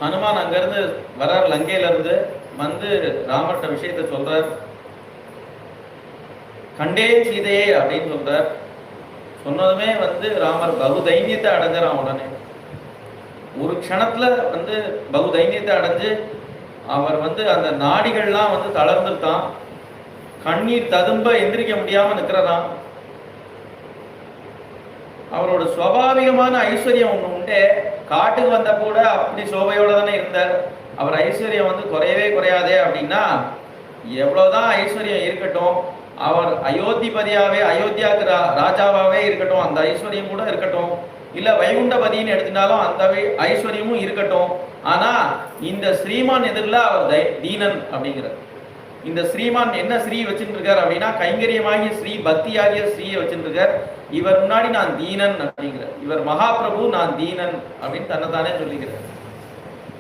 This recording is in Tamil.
ஹனுமான் அங்கிருந்து வரார், லங்கையில இருந்து வந்து ராமர்கிட்ட விஷயத்த சொல்றார். கண்டேன் சீதையே அப்படின்னு சொல்றார். சொன்னதுமே ராமர் பகு தைரியத்தை அடைஞ்சாராம். உடனே ஒரு க்ஷணத்துல பகு தைரியத்தை அடைஞ்சு அவர் அந்த நாடிகள்லாம் தளர்ந்துட்டான். கண்ணீர் ததும்ப எந்திரிக்க முடியாம நிற்கிறாராம். அவரோட சுவாபாவிகமான ஐஸ்வர்யம் ஒண்ணு உண்டே. காட்டுக்கு வந்த கூட அப்படி சோபையோட தானே இருந்தார். அவர் ஐஸ்வர்யம் குறையவே குறையாதே அப்படின்னா, எவ்வளவுதான் ஐஸ்வர்யம் இருக்கட்டும், அவர் அயோத்திபதியாவே அயோத்தியாவுக்கு ராஜாவாவே இருக்கட்டும், அந்த ஐஸ்வர்யம் கூட இருக்கட்டும், இல்ல வைகுண்டபதின்னு எடுத்துட்டாலும் அந்த ஐஸ்வர்யமும் இருக்கட்டும். ஆனா இந்த ஸ்ரீமான் எதிரில் அவர் தீனன் அப்படிங்கிறார். இந்த ஸ்ரீமான் என்ன ஸ்ரீ வச்சுட்டு இருக்கார் அப்படின்னா, கைங்கரியமாகிய ஸ்ரீ, பக்தியாகிய ஸ்ரீயை வச்சுட்டு இருக்கார். இவர் முன்னாடி நான் தீனன் அப்படிங்கிறார். இவர் மகாபிரபு, நான் தீனன் அப்படின்னு தன்னைத்தானே சொல்லிக்கிறார்.